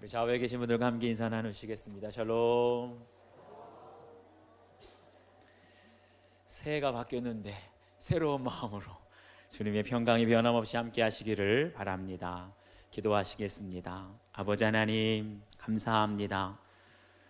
우리 좌우에 계신 분들과 함께 인사 나누시겠습니다. 샬롬. 새해가 바뀌었는데 새로운 마음으로 주님의 평강이 변함없이 함께 하시기를 바랍니다. 기도하시겠습니다. 아버지 하나님, 감사합니다.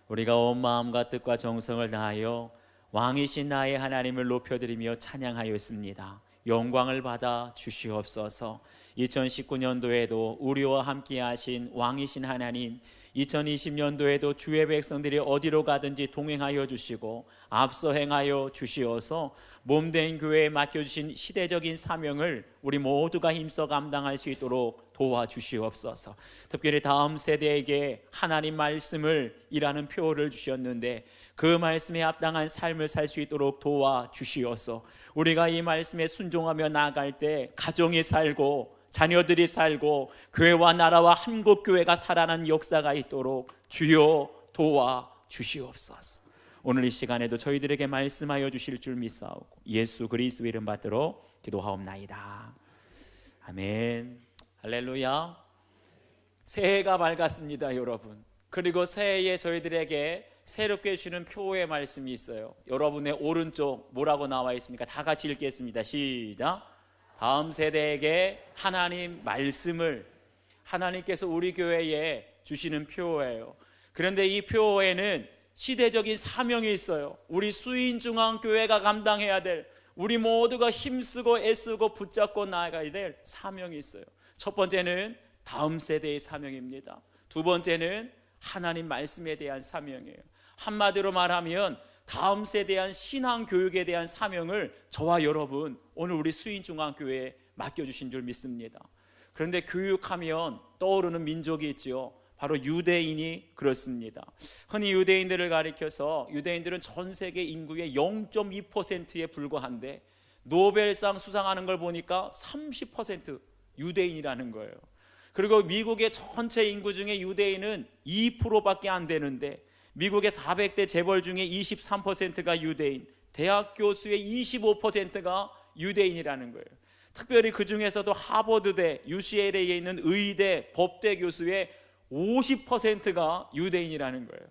우리가 온 마음과 뜻과 정성을 다하여 왕이신 나의 하나님을 높여드리며 찬양하였습니다. 영광을 받아 주시옵소서. 2019년도에도 우리와 함께 하신 왕이신 하나님, 2020년도에도 주의 백성들이 어디로 가든지 동행하여 주시고 앞서 행하여 주시어서 몸된 교회에 맡겨주신 시대적인 사명을 우리 모두가 힘써 감당할 수 있도록 도와주시옵소서. 특별히 다음 세대에게 하나님 말씀을 이라는 표어를 주셨는데 그 말씀에 합당한 삶을 살 수 있도록 도와주시어서 우리가 이 말씀에 순종하며 나아갈 때 가정이 살고 자녀들이 살고 교회와 나라와 한국교회가 살아나는 역사가 있도록 주여 도와주시옵소서. 오늘 이 시간에도 저희들에게 말씀하여 주실 줄 믿사오고 예수 그리스도 이름 받들어 기도하옵나이다. 아멘. 할렐루야. 새해가 밝았습니다, 여러분. 그리고 새해에 저희들에게 새롭게 주는 표의 말씀이 있어요. 여러분의 오른쪽 뭐라고 나와 있습니까? 다 같이 읽겠습니다. 시작. 다음 세대에게 하나님 말씀을, 하나님께서 우리 교회에 주시는 표예요. 그런데 이 표에는 시대적인 사명이 있어요. 우리 수인중앙교회가 감당해야 될, 우리 모두가 힘쓰고 애쓰고 붙잡고 나아가야 될 사명이 있어요. 첫 번째는 다음 세대의 사명입니다. 두 번째는 하나님 말씀에 대한 사명이에요. 한마디로 말하면 다음 세대에 대한 신앙 교육에 대한 사명을 저와 여러분 오늘 우리 수인중앙교회에 맡겨주신 줄 믿습니다. 그런데 교육하면 떠오르는 민족이 있죠. 바로 유대인이 그렇습니다. 흔히 유대인들을 가리켜서 유대인들은 전 세계 인구의 0.2%에 불과한데 노벨상 수상하는 걸 보니까 30% 유대인이라는 거예요. 그리고 미국의 전체 인구 중에 유대인은 2%밖에 안 되는데 미국의 400대 재벌 중에 23%가 유대인, 대학 교수의 25%가 유대인이라는 거예요. 특별히 그 중에서도 하버드대, UCLA에 있는 의대, 법대 교수의 50%가 유대인이라는 거예요.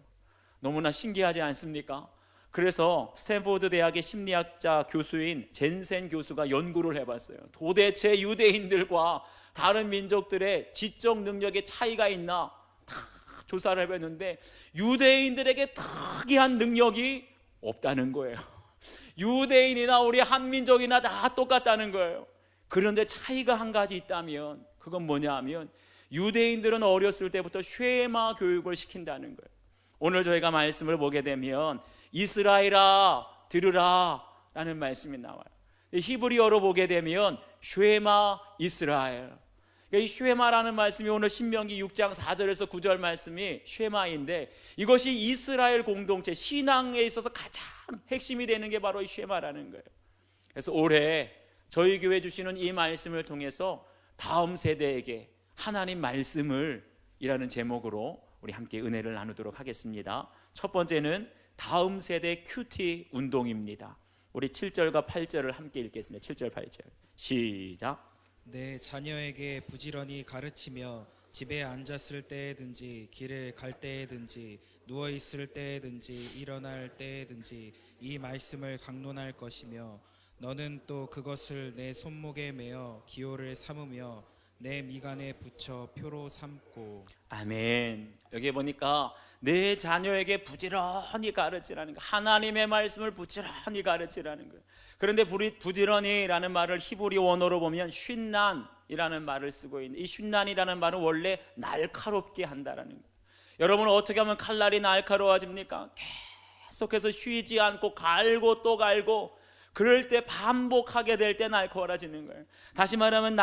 너무나 신기하지 않습니까? 그래서 스탠포드 대학의 심리학자 교수인 젠센 교수가 연구를 해봤어요. 도대체 유대인들과 다른 민족들의 지적 능력의 차이가 있나 다 조사를 해봤는데 유대인들에게 특이한 능력이 없다는 거예요. 유대인이나 우리 한민족이나 다 똑같다는 거예요. 그런데 차이가 한 가지 있다면 그건 뭐냐 하면 유대인들은 어렸을 때부터 쉐마 교육을 시킨다는 거예요. 오늘 저희가 말씀을 보게 되면 이스라엘아 들으라 라는 말씀이 나와요. 히브리어로 보게 되면 쉐마 이스라엘. 이 쉐마라는 말씀이 오늘 신명기 6장 4절에서 9절 말씀이 쉐마인데 이것이 이스라엘 공동체 신앙에 있어서 가장 핵심이 되는 게 바로 이 쉐마라는 거예요. 그래서 올해 저희 교회 주시는 이 말씀을 통해서 다음 세대에게 하나님 말씀을 이라는 제목으로 우리 함께 은혜를 나누도록 하겠습니다. 첫 번째는 다음 세대 큐티 운동입니다. 우리 7절과 8절을 함께 읽겠습니다. 7절 8절 시작. 내 자녀에게 부지런히 가르치며 집에 앉았을 때든지 길을 갈 때든지 누워 있을 때든지 일어날 때든지 이 말씀을 강론할 것이며 너는 또 그것을 내 손목에 매어 기호를 삼으며 내 미간에 붙여 표로 삼고. 아멘. 여기 보니까 내 자녀에게 부지런히 가르치라는 거, 하나님의 말씀을 부지런히 가르치라는 거예요. 그런데 부지런히라는 말을 히브리 원어로 보면 쉰난이라는 말을 쓰고 있는데 이 쉰난이라는 말은 원래 날카롭게 한다라는 거예요. 여러분 어떻게 하면 칼날이 날카로워집니까? 계속해서 쉬지 않고 갈고 또 갈고 그럴 때 반복하게 될 때 날카로워지는 거예요. 다시 말하면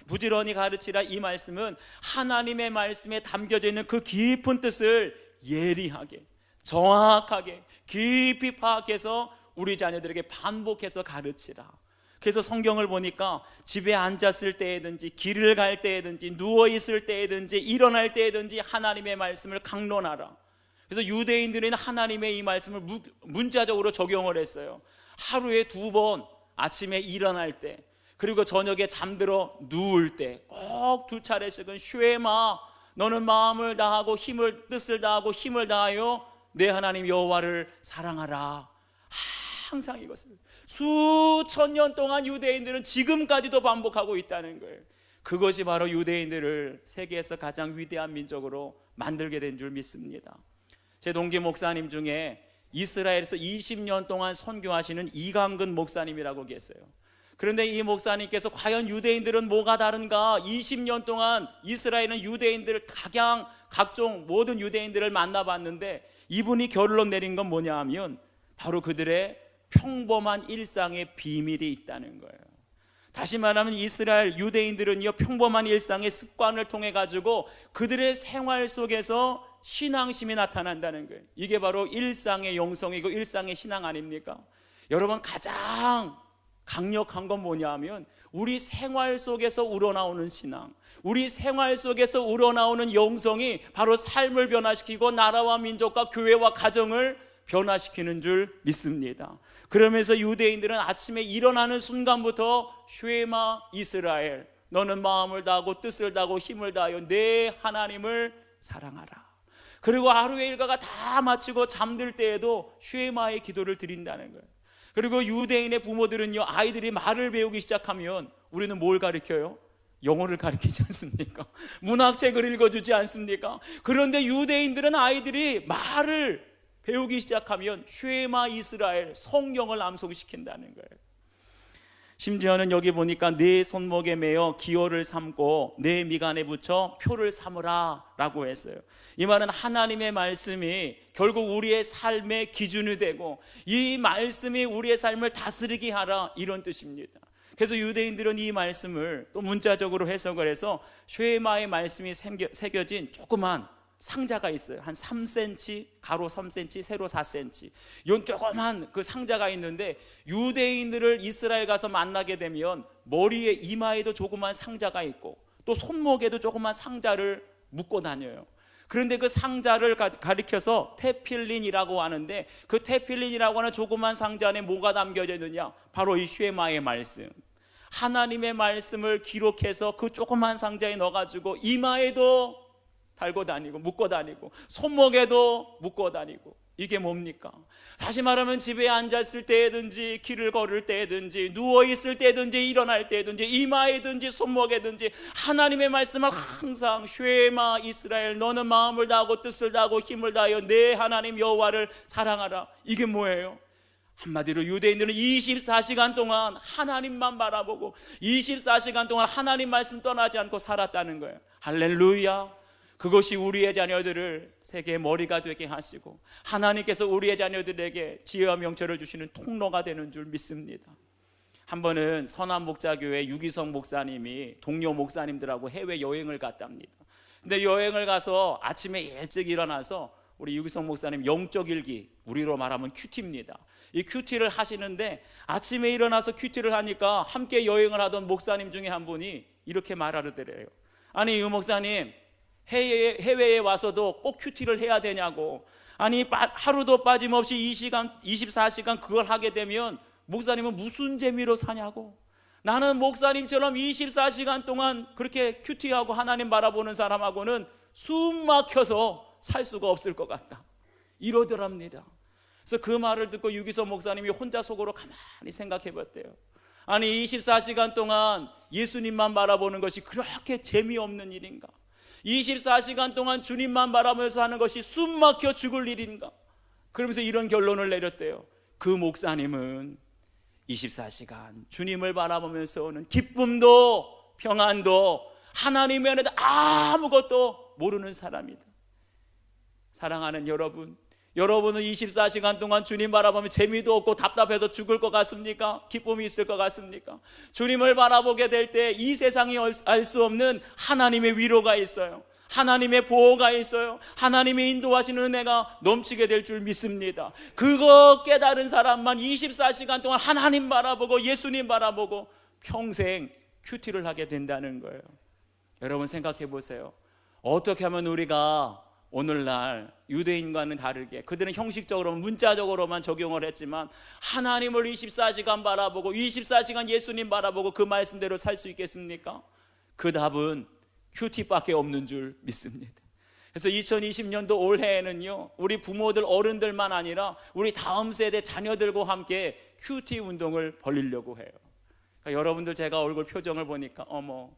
부지런히 가르치라 이 말씀은 하나님의 말씀에 담겨져 있는 그 깊은 뜻을 예리하게 정확하게 깊이 파악해서 우리 자녀들에게 반복해서 가르치라. 그래서 성경을 보니까 집에 앉았을 때든지 길을 갈 때든지 누워 있을 때든지 일어날 때든지 하나님의 말씀을 강론하라. 그래서 유대인들은 하나님의 이 말씀을 문자적으로 적용을 했어요. 하루에 2번 아침에 일어날 때 그리고 저녁에 잠들어 누울 때 꼭 2차례씩은 쉐마 너는 마음을 다하고 뜻을 다하고 힘을 다하여 내 하나님 여호와를 사랑하라. 항상 이것을 수천 년 동안 유대인들은 지금까지도 반복하고 있다는 거예요. 그것이 바로 유대인들을 세계에서 가장 위대한 민족으로 만들게 된 줄 믿습니다. 제 동기 목사님 중에 이스라엘에서 20년 동안 선교하시는 이강근 목사님이라고 계세요. 그런데 이 목사님께서 과연 유대인들은 뭐가 다른가? 20년 동안 이스라엘은 유대인들을 각종 모든 유대인들을 만나봤는데 이분이 결론 내린 건 뭐냐 하면 바로 그들의 평범한 일상의 비밀이 있다는 거예요. 다시 말하면 이스라엘 유대인들은요, 평범한 일상의 습관을 통해 가지고 그들의 생활 속에서 신앙심이 나타난다는 거예요. 이게 바로 일상의 영성이고 일상의 신앙 아닙니까? 여러분, 가장 강력한 건 뭐냐 하면 우리 생활 속에서 우러나오는 신앙, 우리 생활 속에서 우러나오는 영성이 바로 삶을 변화시키고 나라와 민족과 교회와 가정을 변화시키는 줄 믿습니다. 그러면서 유대인들은 아침에 일어나는 순간부터 쉐마 이스라엘, 너는 마음을 다하고 뜻을 다하고 힘을 다하여 내 하나님을 사랑하라. 그리고 하루의 일과가 다 마치고 잠들 때에도 쉐마의 기도를 드린다는 거예요. 그리고 유대인의 부모들은요, 아이들이 말을 배우기 시작하면 우리는 뭘 가르쳐요? 영어를 가르치지 않습니까? 문학책을 읽어주지 않습니까? 그런데 유대인들은 아이들이 말을 배우기 시작하면 쉐마 이스라엘, 성경을 암송시킨다는 거예요. 심지어는 여기 보니까 내 손목에 매어 기호를 삼고 내 미간에 붙여 표를 삼으라 라고 했어요. 이 말은 하나님의 말씀이 결국 우리의 삶의 기준이 되고 이 말씀이 우리의 삶을 다스리게 하라, 이런 뜻입니다. 그래서 유대인들은 이 말씀을 또 문자적으로 해석을 해서 쉐마의 말씀이 새겨진 조그만 상자가 있어요. 한 3cm, 가로 3cm, 세로 4cm. 이런 조그만 그 상자가 있는데 유대인들을 이스라엘 가서 만나게 되면 머리에 이마에도 조그만 상자가 있고 또 손목에도 조그만 상자를 묶고 다녀요. 그런데 그 상자를 가리켜서 테필린이라고 하는데 그 테필린이라고 하는 조그만 상자 안에 뭐가 담겨져 있느냐? 바로 이 쉐마의 말씀, 하나님의 말씀을 기록해서 그 조그만 상자에 넣어가지고 이마에도 달고 다니고 묶고 다니고 손목에도 묶고 다니고. 이게 뭡니까? 다시 말하면 집에 앉았을 때든지 길을 걸을 때든지 누워있을 때든지 일어날 때든지 이마에든지 손목에든지 하나님의 말씀을 항상 쉐마 이스라엘, 너는 마음을 다하고 뜻을 다하고 힘을 다하여 내 하나님 여호와를 사랑하라. 이게 뭐예요? 한마디로 유대인들은 24시간 동안 하나님만 바라보고 24시간 동안 하나님 말씀 떠나지 않고 살았다는 거예요. 할렐루야. 그것이 우리의 자녀들을 세계의 머리가 되게 하시고 하나님께서 우리의 자녀들에게 지혜와 명철을 주시는 통로가 되는 줄 믿습니다. 한 번은 선한목자교회 유기성 목사님이 동료 목사님들하고 해외여행을 갔답니다. 근데 여행을 가서 아침에 일찍 일어나서 우리 유기성 목사님 영적 일기, 우리로 말하면 큐티입니다. 이 큐티를 하시는데 아침에 일어나서 큐티를 하니까 함께 여행을 하던 목사님 중에 한 분이 이렇게 말하더래요. 아니, 유 목사님, 해외에 와서도 꼭 큐티를 해야 되냐고. 아니, 하루도 빠짐없이 24시간 그걸 하게 되면 목사님은 무슨 재미로 사냐고. 나는 목사님처럼 24시간 동안 그렇게 큐티하고 하나님 바라보는 사람하고는 숨 막혀서 살 수가 없을 것 같다, 이러더랍니다. 그래서 그 말을 듣고 유기성 목사님이 혼자 속으로 가만히 생각해 봤대요. 아니, 24시간 동안 예수님만 바라보는 것이 그렇게 재미없는 일인가? 24시간 동안 주님만 바라보면서 하는 것이 숨 막혀 죽을 일인가? 그러면서 이런 결론을 내렸대요. 그 목사님은 24시간 주님을 바라보면서 오는 기쁨도 평안도 하나님의 은혜도 아무것도 모르는 사람이다. 사랑하는 여러분, 여러분은 24시간 동안 주님 바라보면 재미도 없고 답답해서 죽을 것 같습니까? 기쁨이 있을 것 같습니까? 주님을 바라보게 될 때 이 세상이 알 수 없는 하나님의 위로가 있어요. 하나님의 보호가 있어요. 하나님의 인도하시는 은혜가 넘치게 될 줄 믿습니다. 그거 깨달은 사람만 24시간 동안 하나님 바라보고 예수님 바라보고 평생 큐티를 하게 된다는 거예요. 여러분 생각해 보세요. 어떻게 하면 우리가 오늘날 유대인과는 다르게, 그들은 형식적으로 문자적으로만 적용을 했지만 하나님을 24시간 바라보고 24시간 예수님 바라보고 그 말씀대로 살 수 있겠습니까? 그 답은 큐티밖에 없는 줄 믿습니다. 그래서 2020년도 올해에는요, 우리 부모들, 어른들만 아니라 우리 다음 세대 자녀들과 함께 큐티 운동을 벌이려고 해요. 그러니까 여러분들 제가 얼굴 표정을 보니까 어머,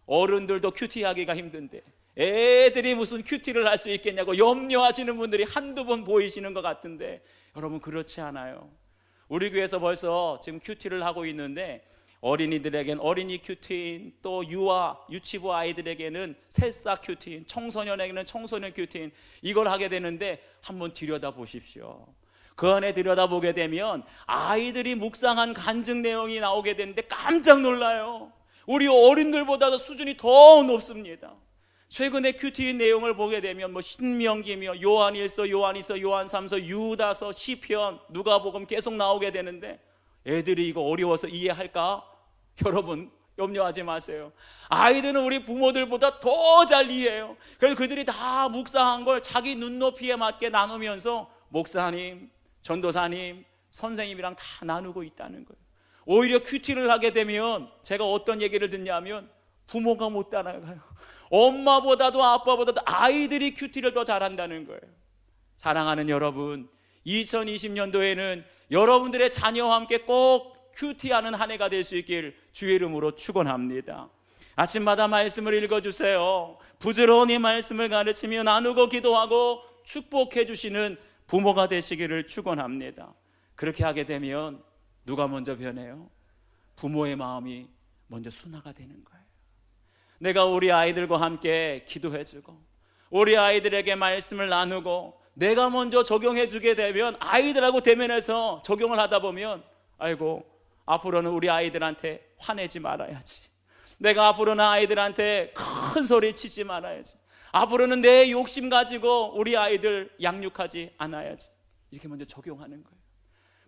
어른들도 큐티하기가 힘든데 애들이 무슨 큐티를 할 수 있겠냐고 염려하시는 분들이 한두 번 보이시는 것 같은데, 여러분 그렇지 않아요. 우리 교회에서 벌써 지금 큐티를 하고 있는데, 어린이들에겐 어린이 큐티인, 또 유치부 아이들에게는 새싹 큐티인, 청소년에게는 청소년 큐티인, 이걸 하게 되는데 한번 들여다보십시오. 그 안에 들여다보게 되면 아이들이 묵상한 간증 내용이 나오게 되는데 깜짝 놀라요. 우리 어른들보다도 수준이 더 높습니다. 최근에 큐티 내용을 보게 되면 신명기며 요한일서, 요한이서, 요한삼서, 유다서, 시편, 누가복음 계속 나오게 되는데, 애들이 이거 어려워서 이해할까? 여러분 염려하지 마세요. 아이들은 우리 부모들보다 더 잘 이해해요. 그래서 그들이 다 묵상한 걸 자기 눈높이에 맞게 나누면서 목사님, 전도사님, 선생님이랑 다 나누고 있다는 거예요. 오히려 큐티를 하게 되면 제가 어떤 얘기를 듣냐면 부모가 못 따라가요. 엄마보다도 아빠보다도 아이들이 큐티를 더 잘한다는 거예요. 사랑하는 여러분, 2020년도에는 여러분들의 자녀와 함께 꼭 큐티하는 한 해가 될 수 있길 주의 이름으로 축원합니다. 아침마다 말씀을 읽어주세요. 부지런히 말씀을 가르치며 나누고 기도하고 축복해 주시는 부모가 되시기를 축원합니다. 그렇게 하게 되면 누가 먼저 변해요? 부모의 마음이 먼저 순화가 되는 거예요. 내가 우리 아이들과 함께 기도해주고 우리 아이들에게 말씀을 나누고 내가 먼저 적용해 주게 되면 아이들하고 대면해서 적용을 하다 보면, 아이고 앞으로는 우리 아이들한테 화내지 말아야지, 내가 앞으로는 아이들한테 큰 소리 치지 말아야지, 앞으로는 내 욕심 가지고 우리 아이들 양육하지 않아야지, 이렇게 먼저 적용하는 거예요.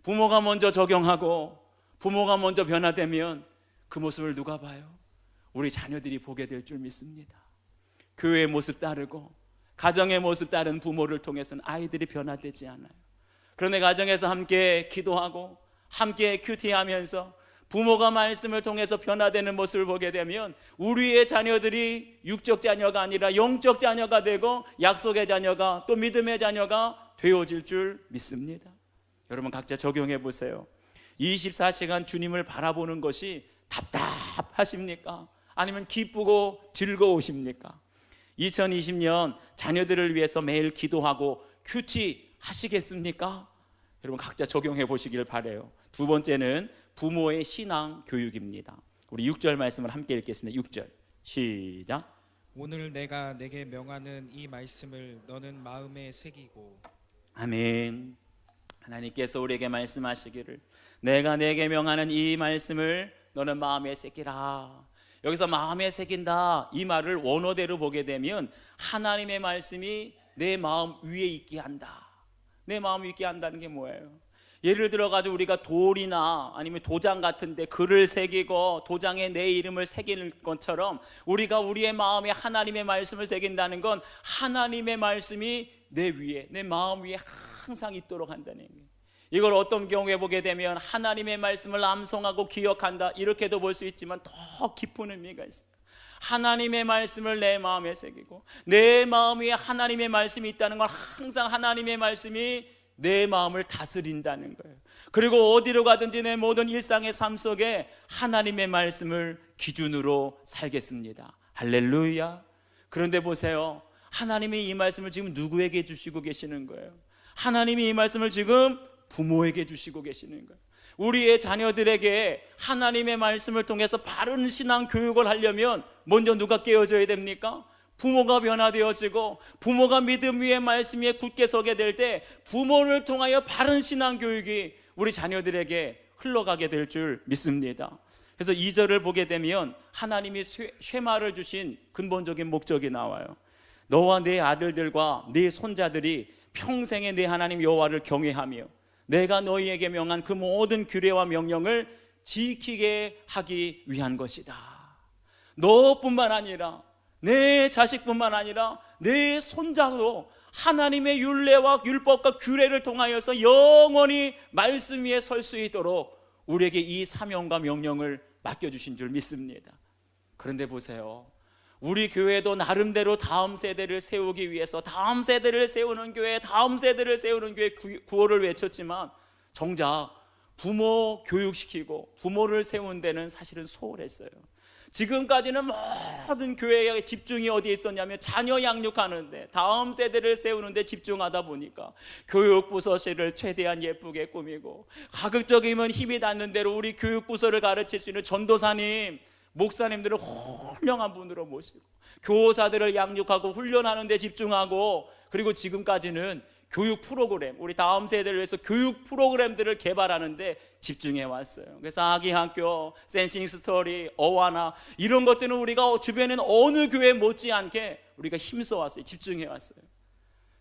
부모가 먼저 적용하고 부모가 먼저 변화되면 그 모습을 누가 봐요? 우리 자녀들이 보게 될 줄 믿습니다. 교회의 모습 따르고 가정의 모습 따른 부모를 통해서는 아이들이 변화되지 않아요. 그런데 가정에서 함께 기도하고 함께 큐티하면서 부모가 말씀을 통해서 변화되는 모습을 보게 되면 우리의 자녀들이 육적 자녀가 아니라 영적 자녀가 되고 약속의 자녀가, 또 믿음의 자녀가 되어질 줄 믿습니다. 여러분 각자 적용해 보세요. 24시간 주님을 바라보는 것이 답답하십니까? 아니면 기쁘고 즐거우십니까? 2020년 자녀들을 위해서 매일 기도하고 큐티 하시겠습니까? 여러분 각자 적용해 보시길 바라요. 두 번째는 부모의 신앙 교육입니다. 우리 6절 말씀을 함께 읽겠습니다. 6절 시작. 오늘 내가 내게 명하는 이 말씀을 너는 마음에 새기고. 아멘. 하나님께서 우리에게 말씀하시기를 내가 내게 명하는 이 말씀을 너는 마음에 새기라. 여기서 마음에 새긴다, 이 말을 원어대로 보게 되면 하나님의 말씀이 내 마음 위에 있게 한다. 내 마음 위에 있게 한다는 게 뭐예요? 예를 들어 가지고 우리가 돌이나 아니면 도장 같은 데 글을 새기고 도장에 내 이름을 새기는 것처럼 우리가 우리의 마음에 하나님의 말씀을 새긴다는 건 하나님의 말씀이 내 위에, 내 마음 위에 항상 있도록 한다는 거예요. 이걸 어떤 경우에 보게 되면 하나님의 말씀을 암송하고 기억한다, 이렇게도 볼 수 있지만 더 깊은 의미가 있어요. 하나님의 말씀을 내 마음에 새기고 내 마음 위에 하나님의 말씀이 있다는 건 항상 하나님의 말씀이 내 마음을 다스린다는 거예요. 그리고 어디로 가든지 내 모든 일상의 삶 속에 하나님의 말씀을 기준으로 살겠습니다. 할렐루야. 그런데 보세요, 하나님이 이 말씀을 지금 누구에게 주시고 계시는 거예요? 하나님이 이 말씀을 지금 부모에게 주시고 계시는 거예요. 우리의 자녀들에게 하나님의 말씀을 통해서 바른 신앙 교육을 하려면 먼저 누가 깨어져야 됩니까? 부모가 변화되어지고 부모가 믿음 위에 말씀 위에 굳게 서게 될 때 부모를 통하여 바른 신앙 교육이 우리 자녀들에게 흘러가게 될 줄 믿습니다. 그래서 2절을 보게 되면 하나님이 쉐마를 주신 근본적인 목적이 나와요. 너와 내 아들들과 네 손자들이 평생에 내 하나님 여호와를 경외하며 내가 너희에게 명한 그 모든 규례와 명령을 지키게 하기 위한 것이다. 너뿐만 아니라 내 자식뿐만 아니라 내 손자도 하나님의 율례와 율법과 규례를 통하여서 영원히 말씀 위에 설 수 있도록 우리에게 이 사명과 명령을 맡겨주신 줄 믿습니다. 그런데 보세요, 우리 교회도 나름대로 다음 세대를 세우기 위해서 다음 세대를 세우는 교회, 다음 세대를 세우는 교회 구호를 외쳤지만 정작 부모 교육시키고 부모를 세운 데는 사실은 소홀했어요. 지금까지는 모든 교회의 집중이 어디에 있었냐면 자녀 양육하는데, 다음 세대를 세우는데 집중하다 보니까 교육부서실을 최대한 예쁘게 꾸미고, 가급적이면 힘이 닿는 대로 우리 교육부서를 가르칠 수 있는 전도사님, 목사님들을 훌륭한 분으로 모시고, 교사들을 양육하고 훈련하는 데 집중하고, 그리고 지금까지는 교육 프로그램, 우리 다음 세대를 위해서 교육 프로그램들을 개발하는데 집중해 왔어요. 그래서 아기 학교, 센싱 스토리, 어와나 이런 것들은 우리가 주변에는 어느 교회 못지않게 우리가 힘써 왔어요. 집중해 왔어요.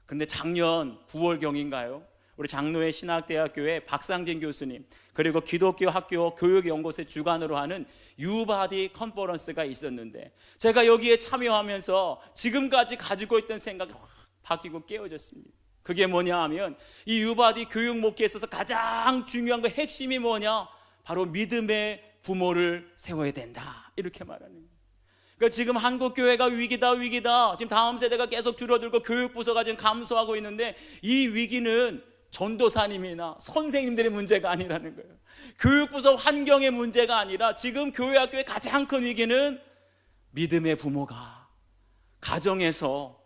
근데 작년 9월경인가요? 우리 장로회 신학대학교의 박상진 교수님, 그리고 기독교 학교 교육연구소 주관으로 하는 유바디 컨퍼런스가 있었는데, 제가 여기에 참여하면서 지금까지 가지고 있던 생각이 확 바뀌고 깨어졌습니다. 그게 뭐냐 하면, 이 유바디 교육 목회에 있어서 가장 중요한 거 핵심이 뭐냐? 바로 믿음의 부모를 세워야 된다, 이렇게 말하는 거예요. 그러니까 지금 한국 교회가 위기다. 지금 다음 세대가 계속 줄어들고 교육부서가 지금 감소하고 있는데, 이 위기는 전도사님이나 선생님들의 문제가 아니라는 거예요. 교육부서 환경의 문제가 아니라 지금 교회 학교의 가장 큰 위기는 믿음의 부모가 가정에서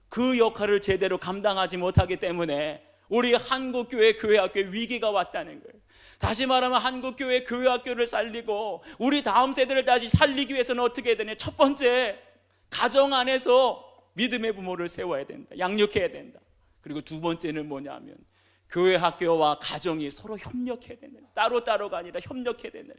그 역할을 제대로 감당하지 못하기 때문에 우리 한국교회 교회학교에 위기가 왔다는 거예요. 다시 말하면 한국교회 교회학교를 살리고 우리 다음 세대를 다시 살리기 위해서는 어떻게 해야 되냐? 첫 번째, 가정 안에서 믿음의 부모를 세워야 된다, 양육해야 된다. 그리고 두 번째는 뭐냐면 교회학교와 가정이 서로 협력해야 된다. 따로따로가 아니라 협력해야 된다.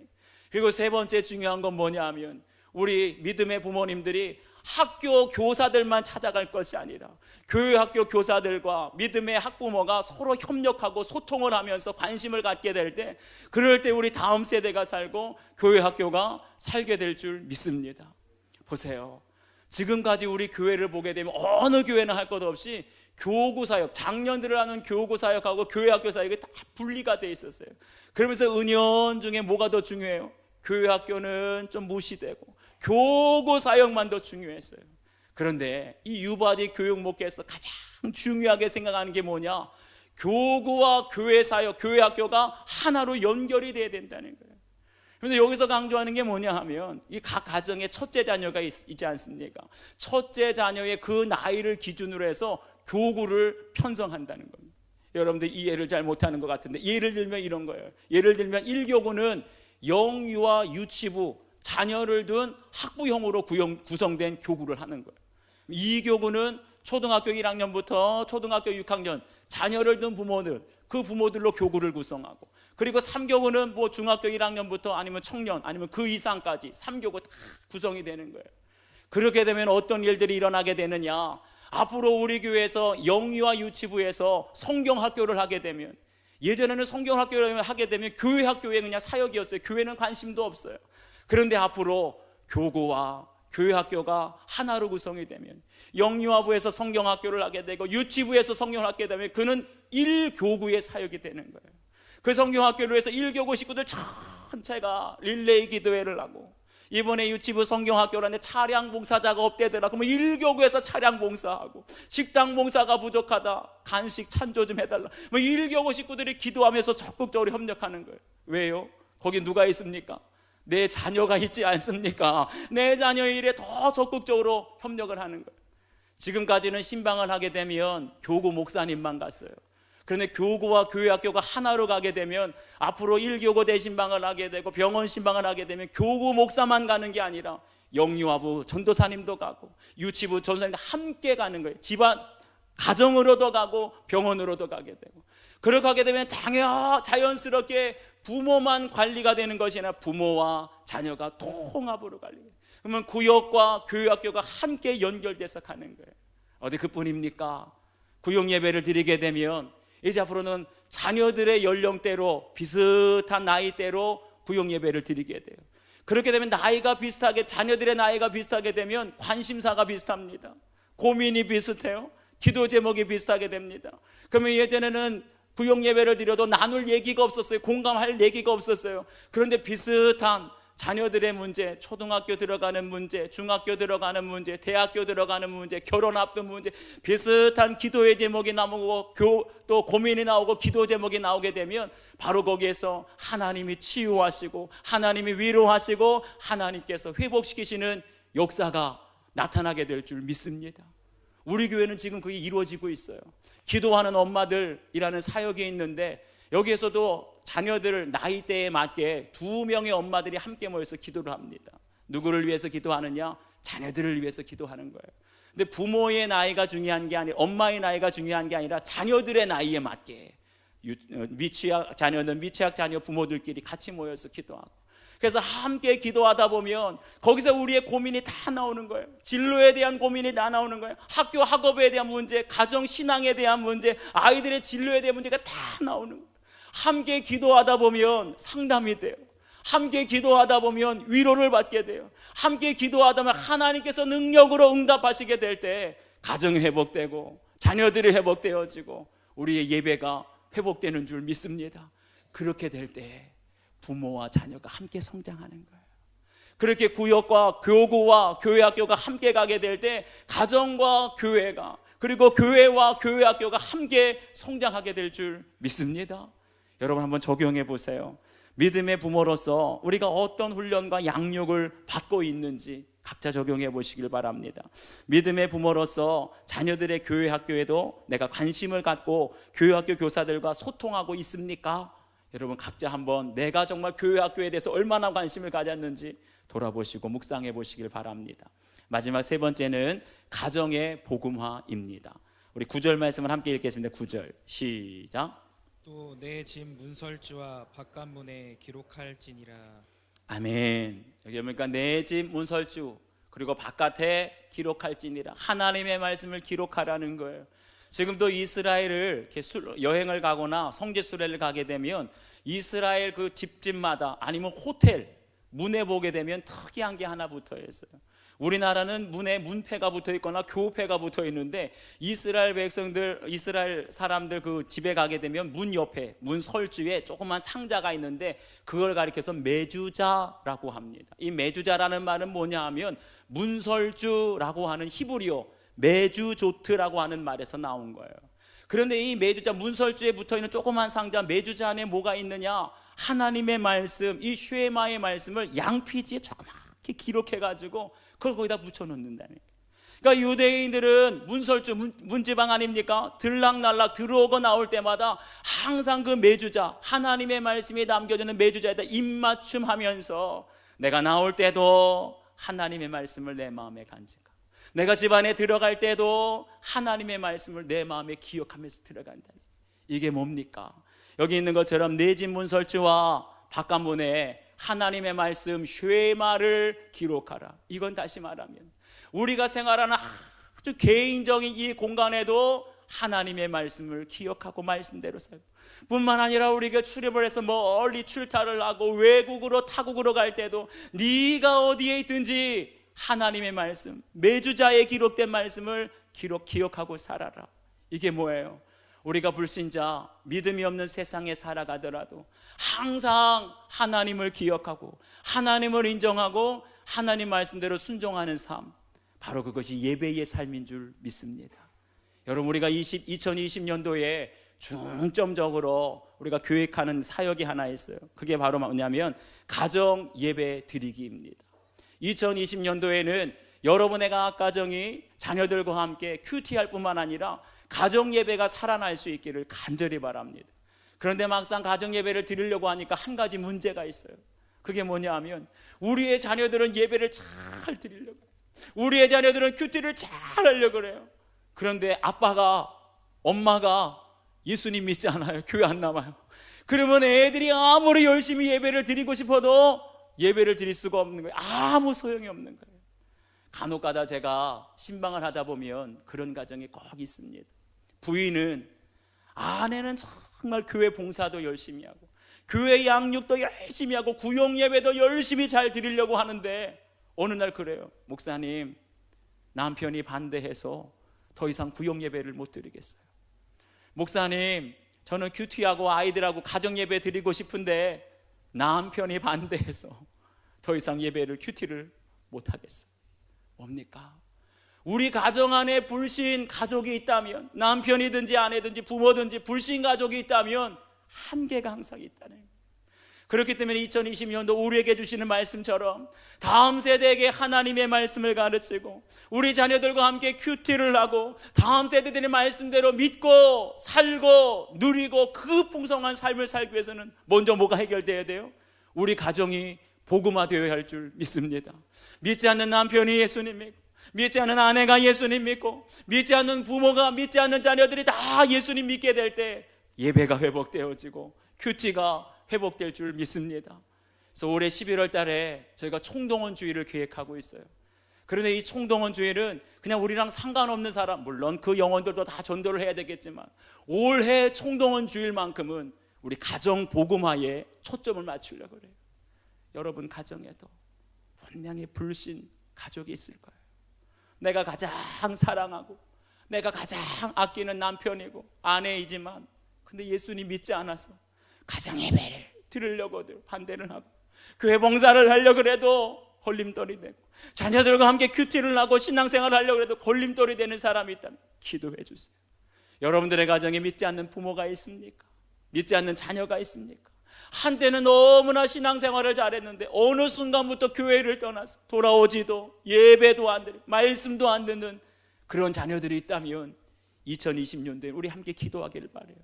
그리고 세 번째 중요한 건 뭐냐면 우리 믿음의 부모님들이 학교 교사들만 찾아갈 것이 아니라 교회 학교 교사들과 믿음의 학부모가 서로 협력하고 소통을 하면서 관심을 갖게 될 때, 그럴 때 우리 다음 세대가 살고 교회 학교가 살게 될 줄 믿습니다. 보세요, 지금까지 우리 교회를 보게 되면 어느 교회나 할 것 없이 교구 사역, 장년들을 하는 교구 사역하고 교회 학교 사역이 다 분리가 돼 있었어요. 그러면서 은연중에 뭐가 더 중요해요? 교회 학교는 좀 무시되고 교구 사역만 더 중요했어요. 그런데 이 유바디 교육 목회에서 가장 중요하게 생각하는 게 뭐냐? 교구와 교회 사역, 교회 학교가 하나로 연결이 돼야 된다는 거예요. 그런데 여기서 강조하는 게 뭐냐 하면, 이 각 가정에 첫째 자녀가 있지 않습니까? 첫째 자녀의 그 나이를 기준으로 해서 교구를 편성한다는 겁니다. 여러분들 이해를 잘 못하는 것 같은데, 예를 들면 이런 거예요. 예를 들면 1교구는 영유아 유치부, 자녀를 둔 학부형으로 구성된 교구를 하는 거예요. 2교구는 초등학교 1학년부터 초등학교 6학년 자녀를 둔 부모들, 그 부모들로 교구를 구성하고, 그리고 3교구는 뭐 중학교 1학년부터 아니면 청년 아니면 그 이상까지 3교구 다 구성이 되는 거예요. 그렇게 되면 어떤 일들이 일어나게 되느냐? 앞으로 우리 교회에서 영유아 유치부에서 성경학교를 하게 되면, 예전에는 성경학교를 하게 되면 교회 학교에 그냥 사역이었어요. 교회는 관심도 없어요. 그런데 앞으로 교구와 교회 학교가 하나로 구성이 되면, 영유아부에서 성경학교를 하게 되고 유치부에서 성경을 하게 되면 그는 1교구의 사역이 되는 거예요. 그 성경학교를 위해서 1교구 식구들 전체가 릴레이 기도회를 하고, 이번에 유치부 성경학교라는데 차량 봉사 작업 되더라. 그러면 1교구에서 차량 봉사하고, 식당 봉사가 부족하다, 간식 찬조 좀 해달라. 뭐 1교구 식구들이 기도하면서 적극적으로 협력하는 거예요. 왜요? 거기 누가 있습니까? 내 자녀가 있지 않습니까? 내 자녀의 일에 더 적극적으로 협력을 하는 거예요. 지금까지는 신방을 하게 되면 교구 목사님만 갔어요. 그런데 교구와 교회 학교가 하나로 가게 되면 앞으로 1교구 대신방을 하게 되고 병원 신방을 하게 되면 교구 목사만 가는 게 아니라 영유아부 전도사님도 가고 유치부 전도사님도 함께 가는 거예요. 집안 가정으로도 가고 병원으로도 가게 되고, 그렇게 하게 되면 자연스럽게 부모만 관리가 되는 것이 아니라 부모와 자녀가 통합으로 관리가 돼요. 그러면 구역과 교육학교가 함께 연결돼서 가는 거예요. 어디 그뿐입니까? 구역 예배를 드리게 되면 이제 앞으로는 자녀들의 연령대로 비슷한 나이대로 구역 예배를 드리게 돼요. 그렇게 되면 나이가 비슷하게, 자녀들의 나이가 비슷하게 되면 관심사가 비슷합니다. 고민이 비슷해요. 기도 제목이 비슷하게 됩니다. 그러면 예전에는 구역 예배를 드려도 나눌 얘기가 없었어요. 공감할 얘기가 없었어요. 그런데 비슷한 자녀들의 문제, 초등학교 들어가는 문제, 중학교 들어가는 문제, 대학교 들어가는 문제, 결혼 앞둔 문제, 비슷한 기도의 제목이 나오고 또 고민이 나오고 기도 제목이 나오게 되면 바로 거기에서 하나님이 치유하시고 하나님이 위로하시고 하나님께서 회복시키시는 역사가 나타나게 될 줄 믿습니다. 우리 교회는 지금 그게 이루어지고 있어요. 기도하는 엄마들이라는 사역이 있는데 여기에서도 자녀들 나이대에 맞게 2명의 엄마들이 함께 모여서 기도를 합니다. 누구를 위해서 기도하느냐? 자녀들을 위해서 기도하는 거예요. 근데 부모의 나이가 중요한 게 아니라, 엄마의 나이가 중요한 게 아니라 자녀들의 나이에 맞게 미취학 자녀는 미취학 자녀 부모들끼리 같이 모여서 기도하고, 그래서 함께 기도하다 보면 거기서 우리의 고민이 다 나오는 거예요. 진로에 대한 고민이 다 나오는 거예요. 학교 학업에 대한 문제, 가정 신앙에 대한 문제, 아이들의 진로에 대한 문제가 다 나오는 거예요. 함께 기도하다 보면 상담이 돼요. 함께 기도하다 보면 위로를 받게 돼요. 함께 기도하다 보면 하나님께서 능력으로 응답하시게 될 때 가정이 회복되고 자녀들이 회복되어지고 우리의 예배가 회복되는 줄 믿습니다. 그렇게 될 때 부모와 자녀가 함께 성장하는 거예요. 그렇게 구역과 교구와 교회학교가 함께 가게 될 때 가정과 교회가, 그리고 교회와 교회학교가 함께 성장하게 될 줄 믿습니다. 여러분 한번 적용해 보세요. 믿음의 부모로서 우리가 어떤 훈련과 양육을 받고 있는지 각자 적용해 보시길 바랍니다. 믿음의 부모로서 자녀들의 교회 학교에도 내가 관심을 갖고 교회 학교 교사들과 소통하고 있습니까? 여러분 각자 한번 내가 정말 교회 학교에 대해서 얼마나 관심을 가졌는지 돌아보시고 묵상해 보시길 바랍니다. 마지막 세 번째는 가정의 복음화입니다. 우리 9절 말씀을 함께 읽겠습니다. 9절 시작. 또 내 집 문설주와 바깥문에 기록할지니라. 아멘. 여기 보니까 내 집 문설주 그리고 바깥에 기록할지니라. 하나님의 말씀을 기록하라는 거예요. 지금도 이스라엘을 이렇게 여행을 가거나 성지 순례를 가게 되면 이스라엘 그 집집마다 아니면 호텔 문에 보게 되면 특이한 게 하나 붙어 있어요. 우리나라는 문에 문패가 붙어 있거나 교패가 붙어 있는데 이스라엘 백성들, 이스라엘 사람들 그 집에 가게 되면 문 옆에 문 설주에 조그만 상자가 있는데 그걸 가리켜서 메주자라고 합니다. 이 메주자라는 말은 뭐냐 하면 문설주라고 하는 히브리어 메주조트라고 하는 말에서 나온 거예요. 그런데 이 메주자 문설주에 붙어있는 조그만 상자 메주자 안에 뭐가 있느냐? 하나님의 말씀, 이 쉐마의 말씀을 양피지에 조그맣게 기록해가지고 그걸 거기다 붙여놓는다는 거예요. 그러니까 유대인들은 문설주, 문지방 아닙니까? 들락날락 들어오고 나올 때마다 항상 그 메주자, 하나님의 말씀이 남겨지는 메주자에다 입맞춤하면서 내가 나올 때도 하나님의 말씀을 내 마음에 간직하고 내가 집안에 들어갈 때도 하나님의 말씀을 내 마음에 기억하면서 들어간다. 이게 뭡니까? 여기 있는 것처럼 내 집 문설주와 바깥문에 하나님의 말씀 쉐마를 기록하라. 이건 다시 말하면 우리가 생활하는 아주 개인적인 이 공간에도 하나님의 말씀을 기억하고 말씀대로 살고, 뿐만 아니라 우리가 출입을 해서 멀리 출타를 하고 외국으로 타국으로 갈 때도 네가 어디에 있든지 하나님의 말씀, 메주자에 기록된 말씀을 기억하고 살아라. 이게 뭐예요? 우리가 불신자, 믿음이 없는 세상에 살아가더라도 항상 하나님을 기억하고 하나님을 인정하고 하나님 말씀대로 순종하는 삶, 바로 그것이 예배의 삶인 줄 믿습니다. 여러분 우리가 2020년도에 중점적으로 우리가 계획하는 사역이 하나 있어요. 그게 바로 뭐냐면 가정 예배 드리기입니다. 2020년도에는 여러분의 각 가정이 자녀들과 함께 큐티할 뿐만 아니라 가정 예배가 살아날 수 있기를 간절히 바랍니다. 그런데 막상 가정 예배를 드리려고 하니까 한 가지 문제가 있어요. 그게 뭐냐 하면 우리의 자녀들은 예배를 잘 드리려고 해요. 우리의 자녀들은 큐티를 잘 하려고 그래요. 그런데 아빠가, 엄마가 예수님 믿지 않아요. 교회 안 나와요. 그러면 애들이 아무리 열심히 예배를 드리고 싶어도 예배를 드릴 수가 없는 거예요. 아무 소용이 없는 거예요. 간혹가다 제가 신방을 하다 보면 그런 가정이 꼭 있습니다. 부인은, 아내는 정말 교회 봉사도 열심히 하고 교회 양육도 열심히 하고 구역 예배도 열심히 잘 드리려고 하는데 어느 날 그래요. 목사님, 남편이 반대해서 더 이상 구역 예배를 못 드리겠어요. 목사님, 저는 큐티하고 아이들하고 가정 예배 드리고 싶은데 남편이 반대해서 더 이상 예배를 큐티를 못하겠어요. 뭡니까? 우리 가정 안에 불신 가족이 있다면, 남편이든지 아내든지 부모든지 불신 가족이 있다면 한계가 항상 있다는 거예요. 그렇기 때문에 2020년도 우리에게 주시는 말씀처럼 다음 세대에게 하나님의 말씀을 가르치고 우리 자녀들과 함께 큐티를 하고 다음 세대들의 말씀대로 믿고 살고 누리고 그 풍성한 삶을 살기 위해서는 먼저 뭐가 해결돼야 돼요? 우리 가정이 복음화되어야 할 줄 믿습니다. 믿지 않는 남편이 예수님 믿고, 믿지 않는 아내가 예수님 믿고, 믿지 않는 부모가, 믿지 않는 자녀들이 다 예수님 믿게 될 때 예배가 회복되어지고 큐티가 회복될 줄 믿습니다. 그래서 올해 11월 달에 저희가 총동원 주일을 계획하고 있어요. 그런데 이 총동원 주일은 그냥 우리랑 상관없는 사람, 물론 그 영혼들도 다 전도를 해야 되겠지만 올해 총동원 주일만큼은 우리 가정 복음화에 초점을 맞추려고 그래요. 여러분 가정에도 분명히 불신 가족이 있을 거예요. 내가 가장 사랑하고 내가 가장 아끼는 남편이고 아내이지만 근데 예수님 믿지 않아서 가정 예배를 드리려고들 반대를 하고 교회 봉사를 하려고 해도 걸림돌이 되고 자녀들과 함께 큐티를 하고 신앙생활을 하려고 해도 걸림돌이 되는 사람이 있다면 기도해 주세요. 여러분들의 가정에 믿지 않는 부모가 있습니까? 믿지 않는 자녀가 있습니까? 한때는 너무나 신앙생활을 잘했는데 어느 순간부터 교회를 떠나서 돌아오지도 예배도 안 드리고 말씀도 안 듣는 그런 자녀들이 있다면 2020년도에 우리 함께 기도하기를 바라요.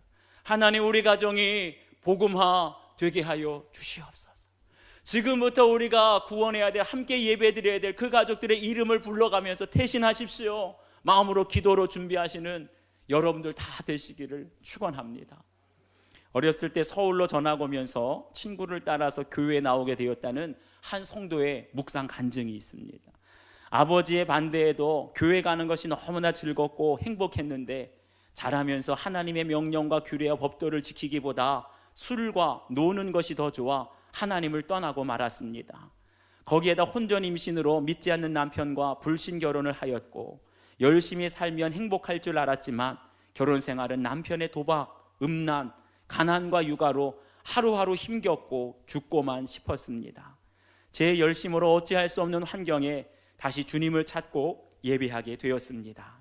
하나님, 우리 가정이 복음화 되게 하여 주시옵소서. 지금부터 우리가 구원해야 될, 함께 예배드려야 될 그 가족들의 이름을 불러가면서 태신하십시오. 마음으로 기도로 준비하시는 여러분들 다 되시기를 축원합니다. 어렸을 때 서울로 전학 오면서 친구를 따라서 교회에 나오게 되었다는 한 성도의 묵상 간증이 있습니다. 아버지의 반대에도 교회 가는 것이 너무나 즐겁고 행복했는데 자라면서 하나님의 명령과 규례와 법도를 지키기보다 술과 노는 것이 더 좋아 하나님을 떠나고 말았습니다. 거기에다 혼전 임신으로 믿지 않는 남편과 불신 결혼을 하였고 열심히 살면 행복할 줄 알았지만 결혼 생활은 남편의 도박, 음란, 가난과 육아로 하루하루 힘겹고 죽고만 싶었습니다. 제 열심으로 어찌할 수 없는 환경에 다시 주님을 찾고 예배하게 되었습니다.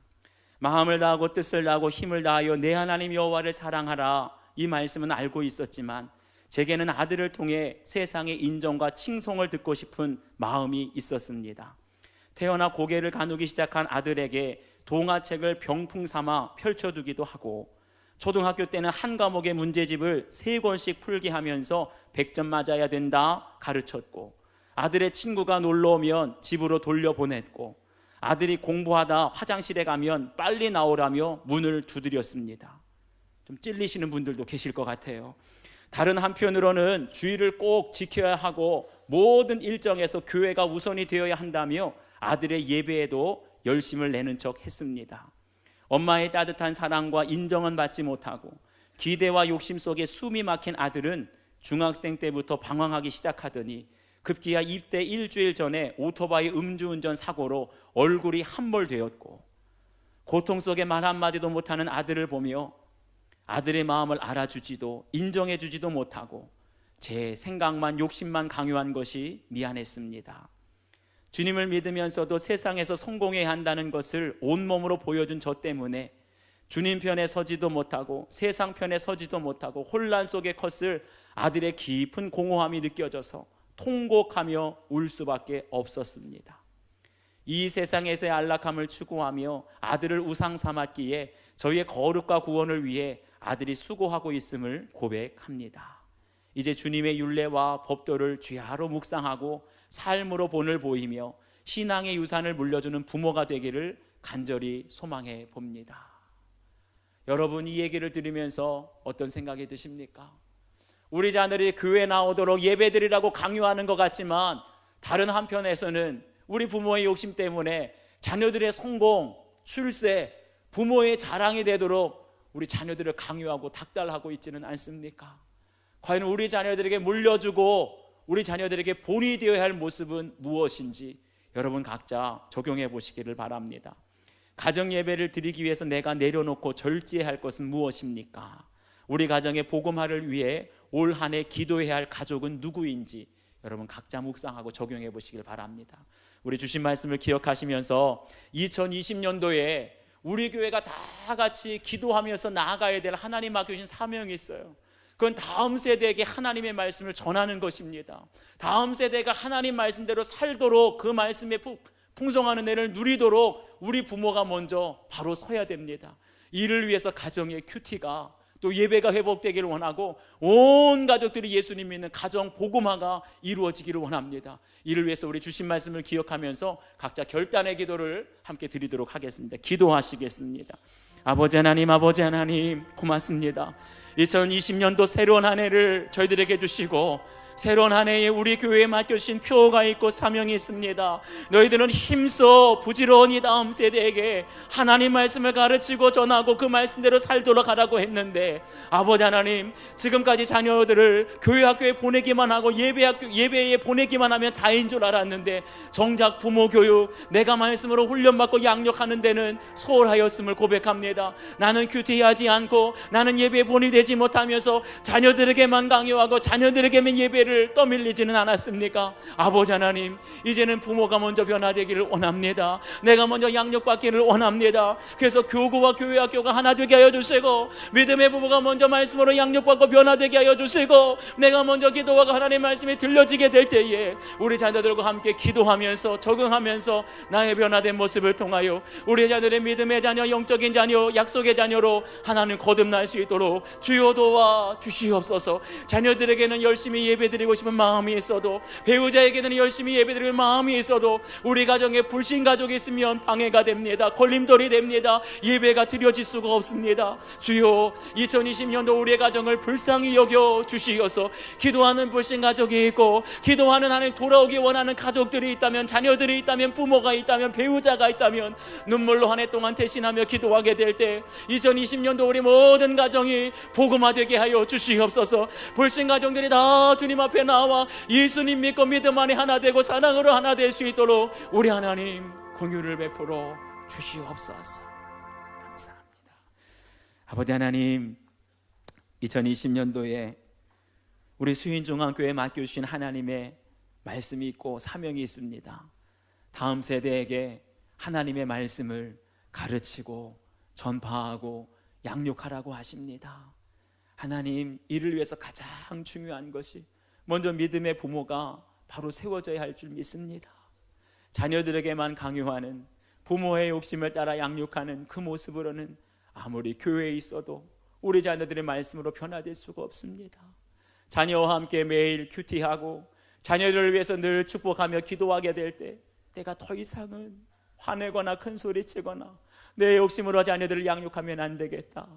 마음을 다하고 뜻을 다하고 힘을 다하여 내 하나님 여호와를 사랑하라, 이 말씀은 알고 있었지만 제게는 아들을 통해 세상의 인정과 칭송을 듣고 싶은 마음이 있었습니다. 태어나 고개를 가누기 시작한 아들에게 동화책을 병풍 삼아 펼쳐두기도 하고 초등학교 때는 한 과목의 문제집을 3권씩 풀게 하면서 100점 맞아야 된다 가르쳤고 아들의 친구가 놀러오면 집으로 돌려보냈고 아들이 공부하다 화장실에 가면 빨리 나오라며 문을 두드렸습니다. 좀 찔리시는 분들도 계실 것 같아요. 다른 한편으로는 주의를 꼭 지켜야 하고 모든 일정에서 교회가 우선이 되어야 한다며 아들의 예배에도 열심을 내는 척 했습니다. 엄마의 따뜻한 사랑과 인정은 받지 못하고 기대와 욕심 속에 숨이 막힌 아들은 중학생 때부터 방황하기 시작하더니 급기야 입대 일주일 전에 오토바이 음주운전 사고로 얼굴이 함몰되었고 고통 속에 말 한마디도 못하는 아들을 보며 아들의 마음을 알아주지도 인정해주지도 못하고 제 생각만 욕심만 강요한 것이 미안했습니다. 주님을 믿으면서도 세상에서 성공해야 한다는 것을 온몸으로 보여준 저 때문에 주님 편에 서지도 못하고 세상 편에 서지도 못하고 혼란 속에 컸을 아들의 깊은 공허함이 느껴져서 통곡하며 울 수밖에 없었습니다. 이 세상에서의 안락함을 추구하며 아들을 우상 삼았기에 저희의 거룩과 구원을 위해 아들이 수고하고 있음을 고백합니다. 이제 주님의 율례와 법도를 죄하로 묵상하고 삶으로 본을 보이며 신앙의 유산을 물려주는 부모가 되기를 간절히 소망해 봅니다. 여러분, 이 얘기를 들으면서 어떤 생각이 드십니까? 우리 자녀들이 교회 나오도록 예배드리라고 강요하는 것 같지만 다른 한편에서는 우리 부모의 욕심 때문에 자녀들의 성공, 출세, 부모의 자랑이 되도록 우리 자녀들을 강요하고 닥달하고 있지는 않습니까? 과연 우리 자녀들에게 물려주고 우리 자녀들에게 본이 되어야 할 모습은 무엇인지 여러분 각자 적용해 보시기를 바랍니다. 가정 예배를 드리기 위해서 내가 내려놓고 절제해야 할 것은 무엇입니까? 우리 가정의 복음화를 위해 올 한 해 기도해야 할 가족은 누구인지 여러분 각자 묵상하고 적용해 보시길 바랍니다. 우리 주신 말씀을 기억하시면서 2020년도에 우리 교회가 다 같이 기도하면서 나아가야 될 하나님 맡겨주신 사명이 있어요. 그건 다음 세대에게 하나님의 말씀을 전하는 것입니다. 다음 세대가 하나님 말씀대로 살도록 그 말씀의 풍성한 은혜를 누리도록 우리 부모가 먼저 바로 서야 됩니다. 이를 위해서 가정의 큐티가 또 예배가 회복되기를 원하고 온 가족들이 예수님 믿는 가정 복음화가 이루어지기를 원합니다. 이를 위해서 우리 주신 말씀을 기억하면서 각자 결단의 기도를 함께 드리도록 하겠습니다. 기도하시겠습니다. 아버지 하나님 고맙습니다. 2020년도 새로운 한 해를 저희들에게 주시고 새로운 한 해에 우리 교회에 맡겨주신 표가 있고 사명이 있습니다. 너희들은 힘써 부지런히 다음 세대에게 하나님 말씀을 가르치고 전하고 그 말씀대로 살도록 하라고 했는데 아버지 하나님, 지금까지 자녀들을 교회 학교에 보내기만 하고 예배에 보내기만 하면 다인 줄 알았는데 정작 부모 교육, 내가 말씀으로 훈련받고 양육하는 데는 소홀하였음을 고백합니다. 나는 큐티하지 않고 나는 예배에 보내되지 못하면서 자녀들에게만 강요하고 자녀들에게만 예배를 떠밀리지는 않았습니까? 아버지 하나님, 이제는 부모가 먼저 변화되기를 원합니다. 내가 먼저 양육받기를 원합니다. 그래서 교구와 교회 학교가 하나 되게 하여 주시고 믿음의 부모가 먼저 말씀으로 양육받고 변화되게 하여 주시고 내가 먼저 기도하고 하나님의 말씀이 들려지게 될 때에 우리 자녀들과 함께 기도하면서 적응하면서 나의 변화된 모습을 통하여 우리 자녀들의 믿음의 자녀, 영적인 자녀, 약속의 자녀로 하나님 거듭날 수 있도록 주여 도와 주시옵소서. 자녀들에게는 열심히 예배드리고 싶은 마음이 있어도 배우자에게는 열심히 예배드릴 마음이 있어도 우리 가정에 불신 가족이 있으면 방해가 됩니다. 걸림돌이 됩니다. 예배가 드려질 수가 없습니다. 주여 2020년도 우리의 가정을 불쌍히 여겨 주시어서 기도하는 불신 가족이 있고 기도하는 하나님 돌아오기 원하는 가족들이 있다면, 자녀들이 있다면, 부모가 있다면, 배우자가 있다면 눈물로 한 해 동안 대신하며 기도하게 될 때 2020년도 우리 모든 가정이 복음화되게 하여 주시옵소서. 불신 가정들이 다 주님 앞에 나와 예수님 믿고 믿음 안에 하나 되고 사랑으로 하나 될 수 있도록 우리 하나님 공유를 베풀어 주시옵소서. 감사합니다. 아버지 하나님, 2020년도에 우리 수인중앙교회에 맡겨주신 하나님의 말씀이 있고 사명이 있습니다. 다음 세대에게 하나님의 말씀을 가르치고 전파하고 양육하라고 하십니다. 하나님, 이를 위해서 가장 중요한 것이 먼저 믿음의 부모가 바로 세워져야 할 줄 믿습니다. 자녀들에게만 강요하는, 부모의 욕심을 따라 양육하는 그 모습으로는 아무리 교회에 있어도 우리 자녀들의 말씀으로 변화될 수가 없습니다. 자녀와 함께 매일 큐티하고 자녀들을 위해서 늘 축복하며 기도하게 될 때 내가 더 이상은 화내거나 큰 소리치거나 내 욕심으로 자녀들을 양육하면 안 되겠다.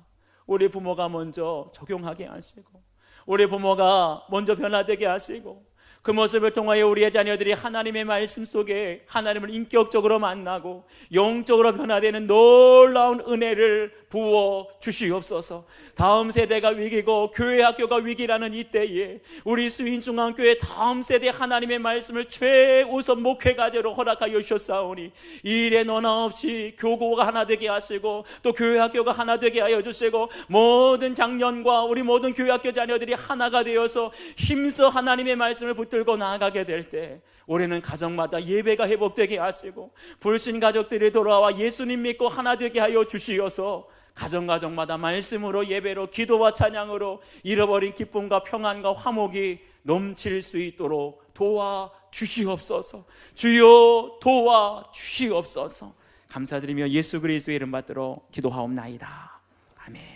우리 부모가 먼저 적용하게 하시고 우리 부모가 먼저 변화되게 하시고 그 모습을 통하여 우리의 자녀들이 하나님의 말씀 속에 하나님을 인격적으로 만나고 영적으로 변화되는 놀라운 은혜를 부어 주시옵소서. 다음 세대가 위기고 교회 학교가 위기라는 이때에 우리 수인중앙교회 다음 세대 하나님의 말씀을 최우선 목회과제로 허락하여 주셨사오니 이 일에 너나 없이 교구가 하나 되게 하시고 또 교회 학교가 하나 되게 하여 주시고 모든 장년과 우리 모든 교회 학교 자녀들이 하나가 되어서 힘써 하나님의 말씀을 붙들고 나아가게 될 때 올해는 가정마다 예배가 회복되게 하시고 불신 가족들이 돌아와 예수님 믿고 하나 되게 하여 주시어서 가정마다 말씀으로 예배로 기도와 찬양으로 잃어버린 기쁨과 평안과 화목이 넘칠 수 있도록 도와 주시옵소서. 주여 도와 주시옵소서. 감사드리며 예수 그리스도의 이름 받들어 기도하옵나이다. 아멘.